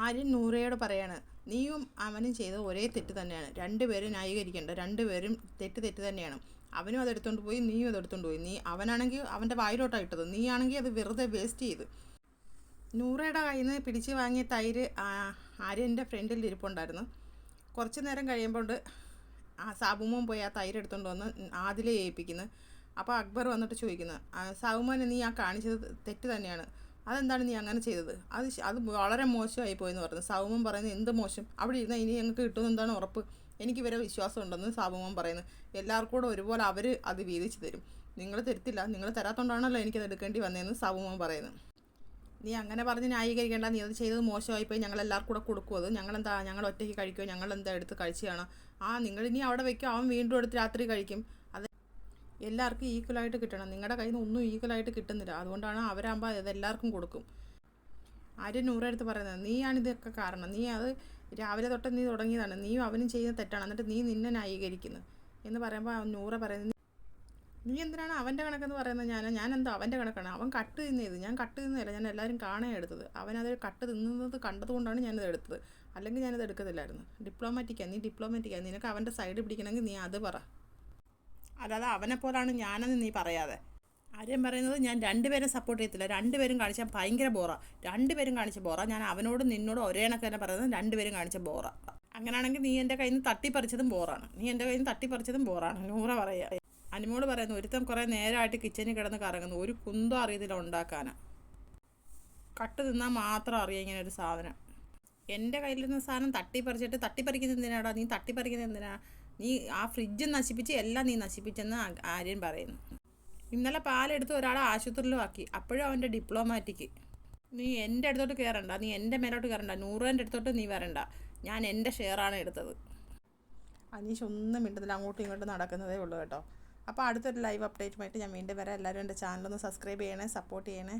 ആര്യൻ നൂറയോട് പറയാണ്, നീയും അവനും ചെയ്ത ഒരേ തെറ്റ് തന്നെയാണ്, രണ്ടുപേരും ന്യായീകരിക്കേണ്ട, രണ്ടുപേരും തെറ്റ് തന്നെയാണ്. അവനും അതെടുത്തുകൊണ്ട് പോയി, നീയും അതെടുത്തുകൊണ്ട് പോയി. അവനാണെങ്കിൽ അവൻ്റെ വായിലോട്ടാണ് ഇട്ടത്, നീ ആണെങ്കിൽ അത് വെറുതെ വേസ്റ്റ് ചെയ്ത്. നൂറയുടെ കയ്യിൽ നിന്ന് പിടിച്ച് വാങ്ങിയ തൈര് ആര്യൻ്റെ ഫ്രണ്ടിൽ ഇരിപ്പുണ്ടായിരുന്നു. കുറച്ച് നേരം കഴിയുമ്പോൾ സാബുമോൻ പോയി ആ തൈര് എടുത്തുകൊണ്ട് വന്ന് ആദിലെ ഏൽപ്പിക്കുന്നു. അപ്പോൾ അക്ബർ വന്നിട്ട് ചോദിക്കുന്നു, സാബുമോനെ നീ കാണിച്ചത് തെറ്റ് തന്നെയാണ്, അതെന്താണ് നീ അങ്ങനെ ചെയ്തത്? അത് വളരെ മോശമായി പോയെന്ന് പറഞ്ഞു. സാബുമോൻ പറയുന്നത്, എന്ത് മോശം? അവിടെ ഇരുന്നാൽ ഇനി ഞങ്ങൾക്ക് കിട്ടുമെന്ന് എന്താണ് ഉറപ്പ്? എനിക്ക് വരെ വിശ്വാസം ഉണ്ടെന്ന് സാബുമോൻ പറയുന്നു. എല്ലാവർക്കും കൂടെ ഒരുപോലെ അവർ അത് വീതിച്ച് തരും, നിങ്ങൾ തരത്തില്ല, നിങ്ങൾ തരാത്തോണ്ടാണല്ലോ എനിക്കത് എടുക്കേണ്ടി വന്നതെന്ന് സാബുമോൻ പറയുന്നു. നീ അങ്ങനെ പറഞ്ഞ് ന്യായീകരിക്കേണ്ട, നീ അത് ചെയ്തത് മോശമായിപ്പോയി, ഞങ്ങളെല്ലാവർക്കും കൂടെ കൊടുക്കും, അത് ഞങ്ങൾ ഒറ്റയ്ക്ക് കഴിക്കുമോ, ഞങ്ങളെന്താ എടുത്ത് കഴിച്ചാണ്? നിങ്ങൾ ഇനി അവിടെ വയ്ക്കും, അവൻ വീണ്ടും എടുത്ത് രാത്രി കഴിക്കും. അത് എല്ലാവർക്കും ഈക്വലായിട്ട് കിട്ടണം, നിങ്ങളുടെ കയ്യിൽ നിന്ന് ഒന്നും ഈക്വലായിട്ട് കിട്ടുന്നില്ല, അതുകൊണ്ടാണ് അവരാകുമ്പോൾ അതെല്ലാവർക്കും കൊടുക്കും. ആര്യൻ നൂറെടുത്ത് പറയുന്നത്, നീയാണിതൊക്കെ കാരണം, നീ അത് രാവിലെ തൊട്ട് നീ തുടങ്ങിയതാണ്, നീയും അവനും ചെയ്യുന്ന തെറ്റാണ്, എന്നിട്ട് നീ നിന്നെ ന്യായീകരിക്കുന്നു എന്ന് പറയുമ്പോൾ നൂറ പറയുന്നത്, നീ എന്തിനാണ് അവൻ്റെ കണക്കെന്ന് പറയുന്നത്? ഞാൻ എന്താ അവൻ്റെ കണക്കാണ്? അവൻ കട്ട് തിന്നത്, ഞാൻ കട്ട് തിന്നതല്ല, ഞാൻ എല്ലാവരും കാണാൻ എടുത്തത്. അവനത് കട്ട് തിന്നുന്നത് കണ്ടതുകൊണ്ടാണ് ഞാനത് എടുത്തത്, അല്ലെങ്കിൽ ഞാനത് എടുക്കത്തില്ലായിരുന്നു. നീ ഡിപ്ലോമാറ്റിക്കാണ്, നിനക്ക് അവൻ്റെ സൈഡ് പിടിക്കണമെങ്കിൽ നീ അത് പറ, അല്ലാതെ അവനെപ്പോലാണ് ഞാനെന്ന് നീ പറയാതെ. ആര്യം പറയുന്നത്, ഞാൻ രണ്ടുപേരും സപ്പോർട്ട് ചെയ്യത്തില്ല, രണ്ടുപേരും കാണിച്ചാൽ ഭയങ്കര രണ്ടുപേരും കാണിച്ച ഞാൻ അവനോടും നിന്നോടും ഒരേ കണക്ക് തന്നെ പറയുന്നത്, രണ്ടുപേരും കാണിച്ച അങ്ങനെയാണെങ്കിൽ നീ എൻ്റെ കയ്യിൽ നിന്ന് തട്ടിപ്പറിച്ചതും ബോറാണ്. നൂറ പറയുക. അനുമോട് പറയുന്നു, ഒരുത്തം കുറേ നേരമായിട്ട് കിച്ചണിൽ കിടന്ന് കറങ്ങുന്നു, ഒരു കുന്തം അറിയത്തില്ല ഉണ്ടാക്കാനാണ്, കട്ട് തിന്നാൽ മാത്രം അറിയാം ഇങ്ങനെ ഒരു സാധനം. എൻ്റെ കയ്യിലിരുന്ന സാധനം തട്ടിപ്പറിക്കുന്നത് എന്തിനാടാ? നീ ആ ഫ്രിഡ്ജ് നശിപ്പിച്ച് എല്ലാം നീ നശിപ്പിച്ചെന്ന് ആര്യൻ പറയുന്നു. ഇന്നലെ പാലെടുത്ത് ഒരാളെ ആശുപത്രിയിലും ആക്കി, അപ്പോഴും അവൻ്റെ ഡിപ്ലോമാറ്റിക്ക്. നീ എൻ്റെ അടുത്തോട്ട് കയറണ്ട, നീ എൻ്റെ മേലോട്ട് കയറണ്ട, നൂറേൻ്റെ അടുത്തോട്ട് നീ വരണ്ട, ഞാൻ എൻ്റെ ഷെയറാണ് എടുത്തത്. അനീഷ് ഒന്നും മിണ്ടുന്നില്ല, അങ്ങോട്ടും ഇങ്ങോട്ടും നടക്കുന്നതേ ഉള്ളൂ കേട്ടോ. അപ്പോൾ അടുത്തൊരു ലൈവ് അപ്ഡേറ്റുമായിട്ട് ഞാൻ വീണ്ടും വരാം. എല്ലാവരും എൻ്റെ ചാനലൊന്ന് സബ്സ്ക്രൈബ് ചെയ്യണേ, സപ്പോർട്ട് ചെയ്യണേ.